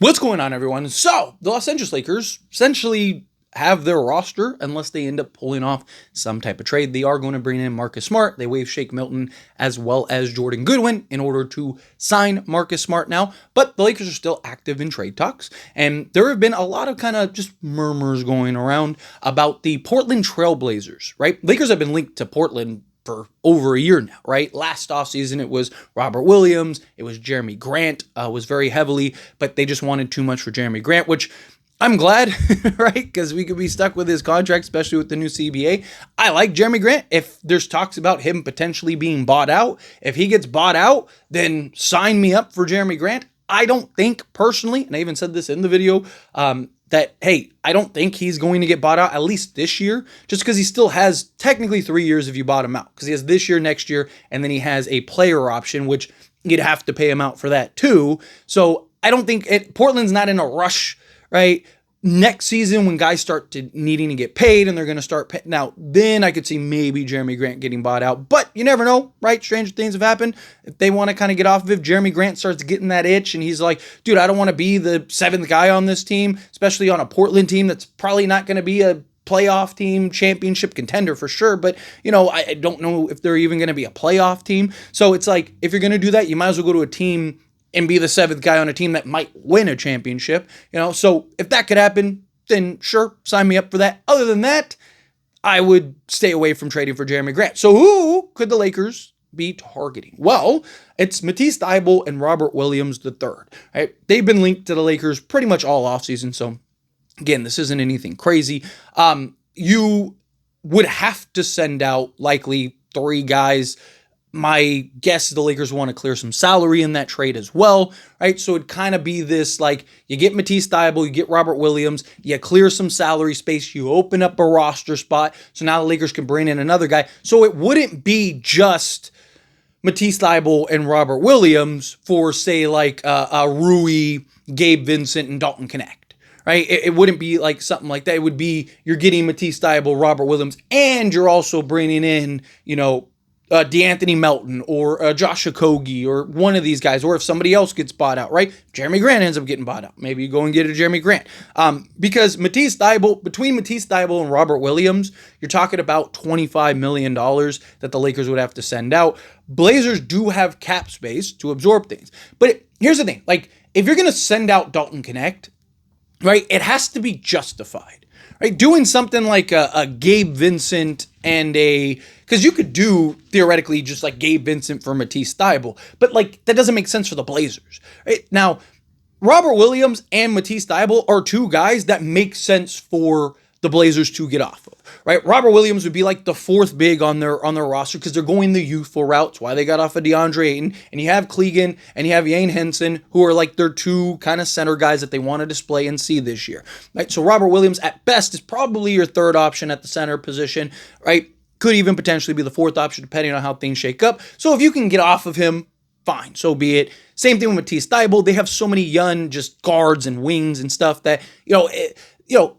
What's going on, everyone? So, the Los Angeles Lakers essentially have their roster unless they end up pulling off some type of trade. They are going to bring in Marcus Smart. They waive Shake Milton as well as Jordan Goodwin in order to sign Marcus Smart now. But the Lakers are still active in trade talks. And there have been a lot of kind of just murmurs going around about the Portland Trailblazers, right? Lakers have been linked to Portland for over a year now, right? Last offseason, it was Robert Williams. It was Jeremy Grant, was very heavily, but they just wanted too much for Jeremy Grant, which I'm glad, right? Because we could be stuck with his contract, especially with the new CBA. I like Jeremy Grant. If there's talks about him potentially being bought out, if he gets bought out, then sign me up for Jeremy Grant. I don't think personally, and I even said this in the video, that, hey, I don't think he's going to get bought out, at least this year, just because he still has technically 3 years if you bought him out, because he has this year, next year, and then he has a player option, which you'd have to pay him out for that too. So I don't think Portland's not in a rush, right? Next season, when guys start needing to get paid and they're going to start paying, now then I could see maybe Jeremy Grant getting bought out, but you never know, right? Stranger things have happened. If they want to kind of get off of it, if Jeremy Grant starts getting that itch and he's like, dude, I don't want to be the seventh guy on this team, especially on a Portland team that's probably not going to be a playoff team, championship contender for sure, but I don't know if they're even going to be a playoff team. So it's like, if you're going to do that, you might as well go to a team and be the seventh guy on a team that might win a championship, So if that could happen, then sure, sign me up for that. Other than that, I would stay away from trading for Jeremy Grant. So who could the Lakers be targeting? Well, it's Matisse Thybulle and Robert Williams III, right? They've been linked to the Lakers pretty much all offseason. So again, this isn't anything crazy. You would have to send out likely 3 guys. My guess is the Lakers want to clear some salary in that trade as well, right? So it'd kind of be this, like, you get Matisse Thybulle, you get Robert Williams, you clear some salary space, you open up a roster spot, so now the Lakers can bring in another guy. So it wouldn't be just Matisse Thybulle and Robert Williams for, say, like a Rui, Gabe Vincent, and Dalton Connect, right? It wouldn't be like something like that. It would be you're getting Matisse Thybulle, Robert Williams, and you're also bringing in, DeAnthony Melton or Josh Okogie or one of these guys, or if somebody else gets bought out, right? Jeremy Grant ends up getting bought out. Maybe you go and get a Jeremy Grant. Because between Matisse Thybulle and Robert Williams, you're talking about $25 million that the Lakers would have to send out. Blazers do have cap space to absorb things. But here's the thing. Like, if you're going to send out Dalton Connect, right, it has to be justified. Right? Doing something like a Gabe Vincent and because you could do theoretically just like Gabe Vincent for Matisse Thybulle, but like that doesn't make sense for the Blazers. Right? Now, Robert Williams and Matisse Thybulle are 2 guys that make sense for the Blazers to get off of, right? Robert Williams would be like the 4th big on their roster because they're going the youthful route. That's why they got off of DeAndre Ayton, and you have Clegan and you have Yane Henson, who are like their 2 kind of center guys that they want to display and see this year, right? So Robert Williams at best is probably your 3rd option at the center position, right? Could even potentially be the 4th option depending on how things shake up. So if you can get off of him, fine, so be it. Same thing with Matisse Thybulle. They have so many young just guards and wings and stuff that,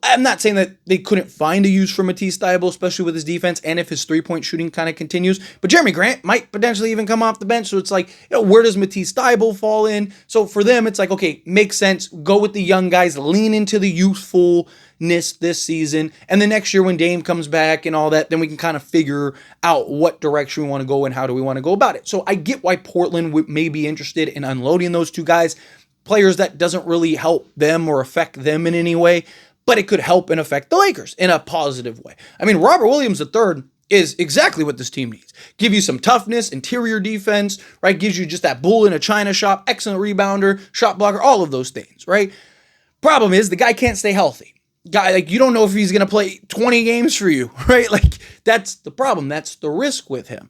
I'm not saying that they couldn't find a use for Matisse Thybulle, especially with his defense and if his 3-point shooting kind of continues. But Jeremy Grant might potentially even come off the bench. So it's like, where does Matisse Thybulle fall in? So for them, it's like, okay, makes sense. Go with the young guys, lean into the youthfulness this season. And the next year when Dame comes back and all that, then we can kind of figure out what direction we want to go and how do we want to go about it. So I get why Portland may be interested in unloading those 2 guys, players that doesn't really help them or affect them in any way, but it could help and affect the Lakers in a positive way. I mean, Robert Williams III is exactly what this team needs. Give you some toughness, interior defense, right? Gives you just that bull in a china shop, excellent rebounder, shot blocker, all of those things, right? Problem is the guy can't stay healthy. Guy, like, you don't know if he's going to play 20 games for you, right? Like, that's the problem. That's the risk with him.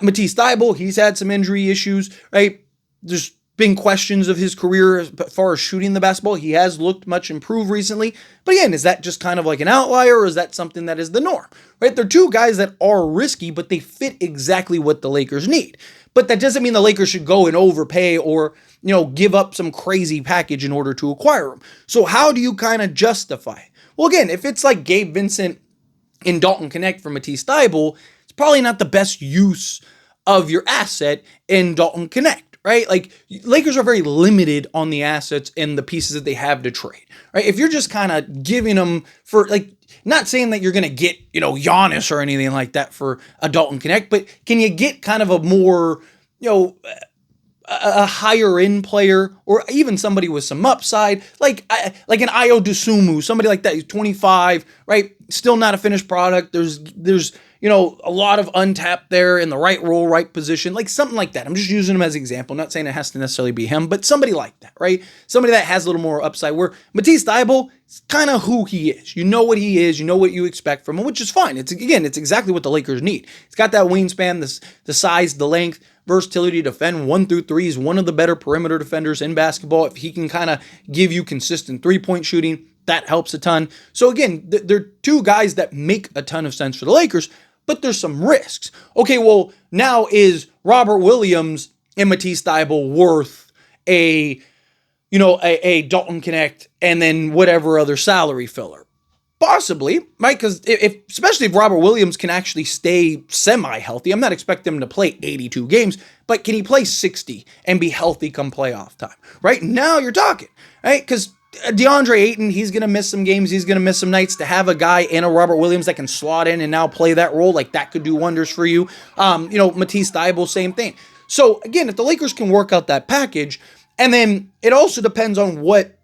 Matisse Thybulle, he's had some injury issues, right? There's been questions of his career as far as shooting the basketball. He has looked much improved recently. But again, is that just kind of like an outlier, or is that something that is the norm? Right? They're 2 guys that are risky, but they fit exactly what the Lakers need. But that doesn't mean the Lakers should go and overpay or, give up some crazy package in order to acquire them. So how do you kind of justify it? Well, again, if it's like Gabe Vincent and Dalton Connect for Matisse Thybulle, it's probably not the best use of your asset in Dalton Connect. right? Like, Lakers are very limited on the assets and the pieces that they have to trade, right? If you're just kind of giving them for, like, not saying that you're going to get, Giannis or anything like that for a Dalton Connect, but can you get kind of a more, a higher end player, or even somebody with some upside, like an Io DeSumo, somebody like that. He's 25, right? Still not a finished product. There's a lot of untapped there in the right role, right position, like something like that. I'm just using him as an example. I'm not saying it has to necessarily be him, but somebody like that, right? Somebody that has a little more upside, where Matisse Thybulle is kind of who he is. You know what he is. You know what you expect from him, which is fine. It's exactly what the Lakers need. He's got that wingspan, the size, the length, versatility to defend 1 through 3. He's one of the better perimeter defenders in basketball. If he can kind of give you consistent 3-point shooting, that helps a ton. So again, they're two guys that make a ton of sense for the Lakers, but there's some risks. Okay, well, now is Robert Williams and Matisse Thybulle worth a Dalton Connect and then whatever other salary filler? Possibly, right? Because especially if Robert Williams can actually stay semi-healthy, I'm not expecting him to play 82 games, but can he play 60 and be healthy come playoff time? Right now you're talking, right? Because DeAndre Ayton, he's going to miss some games. He's going to miss some nights. To have a guy in a Robert Williams that can slot in and now play that role, like that could do wonders for you. Matisse Thybulle, same thing. So again, if the Lakers can work out that package, and then it also depends on what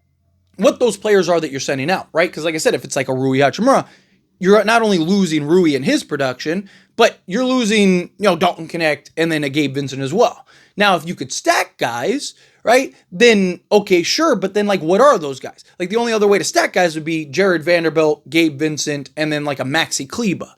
those players are that you're sending out, right? Because like I said, if it's like a Rui Hachimura, you're not only losing Rui and his production, but you're losing, Dalton Connect and then a Gabe Vincent as well. Now, if you could stack guys, right, then okay, sure, but then like what are those guys? Like the only other way to stack guys would be Jared Vanderbilt, Gabe Vincent, and then like a Maxi Kleba,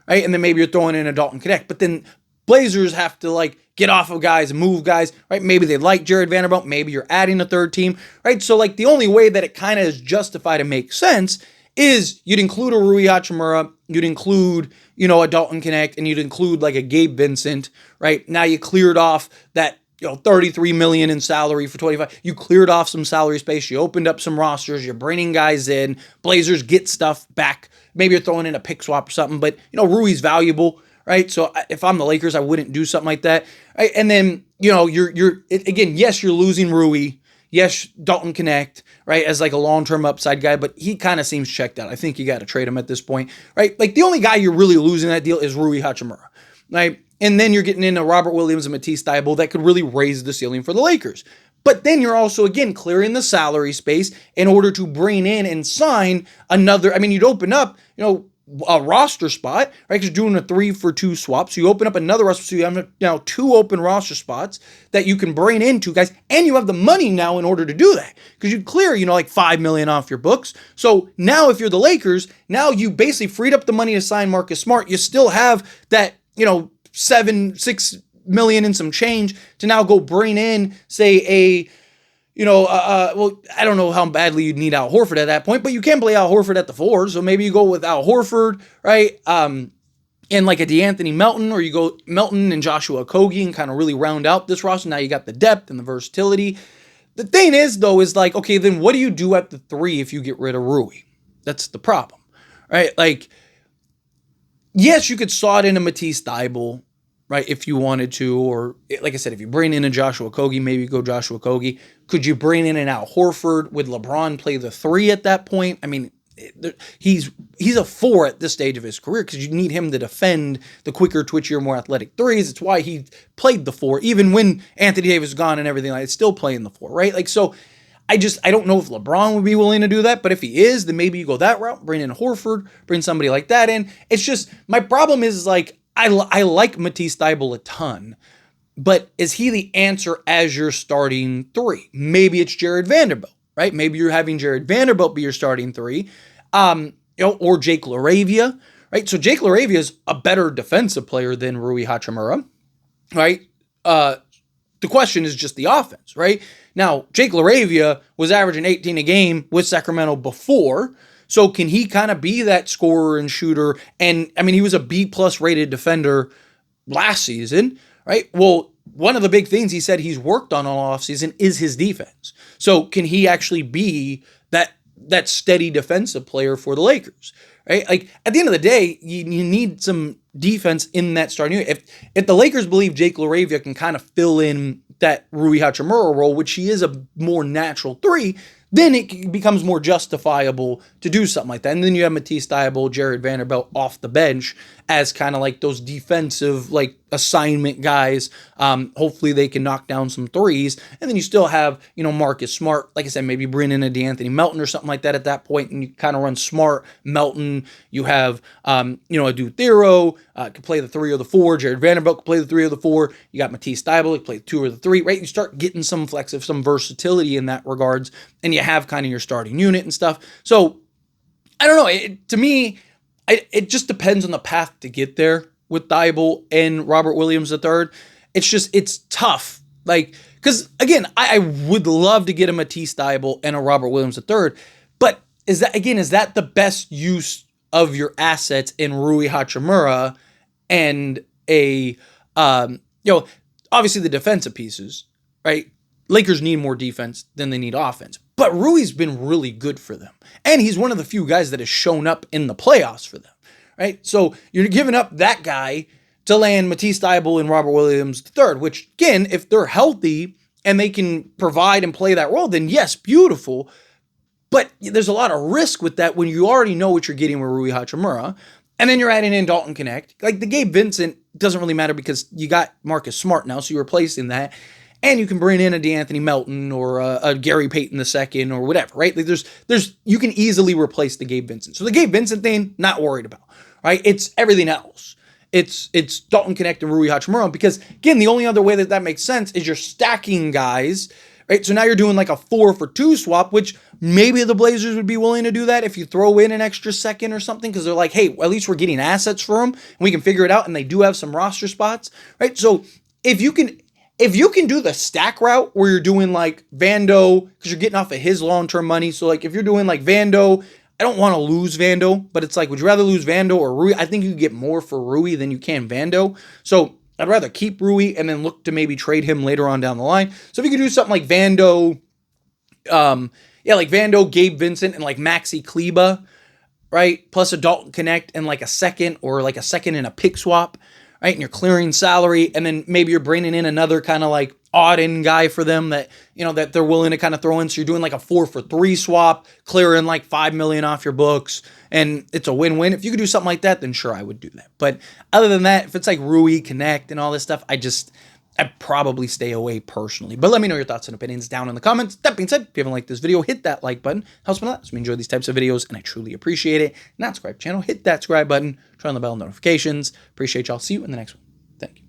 right? And then maybe you're throwing in a Dalton Connect, but then Blazers have to like get off of guys, move guys, right? Maybe they like Jared Vanderbilt. Maybe you're adding a third team, right? So like the only way that it kind of is justified and makes sense is you'd include a Rui Hachimura, you'd include, a Dalton Connect, and you'd include like a Gabe Vincent, right? Now you cleared off that, $33 million in salary for 25. You cleared off some salary space. You opened up some rosters. You're bringing guys in. Blazers get stuff back. Maybe you're throwing in a pick swap or something, but Rui's valuable. Right, so if I'm the Lakers, I wouldn't do something like that. Right? And then again, yes, you're losing Rui, yes, Dalton Connect, right, as like a long-term upside guy, but he kind of seems checked out. I think you got to trade him at this point, right? Like the only guy you're really losing that deal is Rui Hachimura, right? And then you're getting into Robert Williams and Matisse Thybulle that could really raise the ceiling for the Lakers. But then you're also, again, clearing the salary space in order to bring in and sign another. I mean, you'd open up, a roster spot, right? Because you're doing a 3-for-2 swap. So you open up another roster. So you have now 2 open roster spots that you can bring in 2 guys. And you have the money now in order to do that. Because you clear, like $5 million off your books. So now if you're the Lakers, now you basically freed up the money to sign Marcus Smart. You still have that, $6 million and some change to now go bring in, say, well, I don't know how badly you'd need Al Horford at that point, but you can play Al Horford at the 4, so maybe you go with Al Horford, right, and like a DeAnthony Melton, or you go Melton and Joshua Okogie and kind of really round out this roster. Now you got the depth and the versatility. The thing is, though, is like, okay, then what do you do at the 3 if you get rid of Rui? That's the problem, right? Like, yes, you could slot in a Matisse Thybulle, right, if you wanted to, or like I said, if you bring in a Joshua Okogie, maybe go Joshua Okogie. Could you bring in an Al Horford? Would LeBron play the 3 at that point? I mean, he's a 4 at this stage of his career because you need him to defend the quicker, twitchier, more athletic threes. It's why he played the 4, even when Anthony Davis is gone and everything like that, still playing the 4, right? Like, so I don't know if LeBron would be willing to do that, but if he is, then maybe you go that route, bring in Horford, bring somebody like that in. It's just, my problem is like, I like Matisse Thybulle a ton, but is he the answer as your starting 3? Maybe it's Jared Vanderbilt, right? Maybe you're having Jared Vanderbilt be your starting 3, or Jake LaRavia, right? So Jake LaRavia is a better defensive player than Rui Hachimura, right? The question is just the offense, right? Now, Jake LaRavia was averaging 18 a game with Sacramento before. So can he kind of be that scorer and shooter? And I mean, he was a B+ rated defender last season, right? Well, one of the big things he said he's worked on all offseason is his defense. So can he actually be that steady defensive player for the Lakers, right? Like at the end of the day, you need some defense in that starting unit. If the Lakers believe Jake LaRavia can kind of fill in that Rui Hachimura role, which he is a more natural three, then it becomes more justifiable to do something like that. And then you have Matisse Thybulle, Jared Vanderbilt off the bench as kind of like those defensive like assignment guys. Hopefully they can knock down some threes. And then you still have, Marcus Smart. Like I said, maybe bring in a DeAnthony Melton or something like that at that point, and you kind of run Smart, Melton. You have, a Dude Thero can play the 3 or the 4. Jared Vanderbilt can play the 3 or the 4. You got Matisse Thybulle can play the 2 or the 3, right? You start getting some some versatility in that regards, and you have kind of your starting unit and stuff. So I don't know. To me, it just depends on the path to get there with Thybulle and Robert Williams III. It's tough. Like, because again, I would love to get a Matisse Thybulle and a Robert Williams III, but is that the best use of your assets in Rui Hachimura and obviously the defensive pieces, right? Lakers need more defense than they need offense. But Rui's been really good for them. And he's one of the few guys that has shown up in the playoffs for them, right? So you're giving up that guy to land Matisse Thybulle and Robert Williams III, which, again, if they're healthy and they can provide and play that role, then yes, beautiful. But there's a lot of risk with that when you already know what you're getting with Rui Hachimura. And then you're adding in Dalton Connect. Like the Gabe Vincent doesn't really matter because you got Marcus Smart now, so you're replacing that. And you can bring in a DeAnthony Melton or a Gary Payton II or whatever, right? Like there's you can easily replace the Gabe Vincent. So the Gabe Vincent thing, not worried about, right? It's everything else. It's Dalton Connect and Rui Hachimura because, again, the only other way that makes sense is you're stacking guys, right? So now you're doing like a 4-for-2 swap, which maybe the Blazers would be willing to do that if you throw in an extra second or something because they're like, hey, at least we're getting assets for them and we can figure it out, and they do have some roster spots, right? So if you can do the stack route where you're doing like Vando, because you're getting off of his long-term money. So like if you're doing like Vando, I don't want to lose Vando, but it's like, would you rather lose Vando or Rui? I think you get more for Rui than you can Vando. So I'd rather keep Rui and then look to maybe trade him later on down the line. So if you could do something like Vando, like Vando, Gabe Vincent, and like Maxi Kleba, right? Plus a Dalton Connect and like a second and a pick swap. Right, and you're clearing salary, and then maybe you're bringing in another kind of like odd-in guy for them that that they're willing to kind of throw in. So you're doing like a 4-for-3 swap, clearing like $5 million off your books, and it's a win-win. If you could do something like that, then sure, I would do that. But other than that, if it's like Rui, Connect, and all this stuff, I'd probably stay away personally. But let me know your thoughts and opinions down in the comments. That being said, if you haven't liked this video, hit that like button. Helps me a lot. So we enjoy these types of videos, and I truly appreciate it. Not subscribe to the channel, hit that subscribe button, turn on the bell notifications. Appreciate y'all. See you in the next one. Thank you.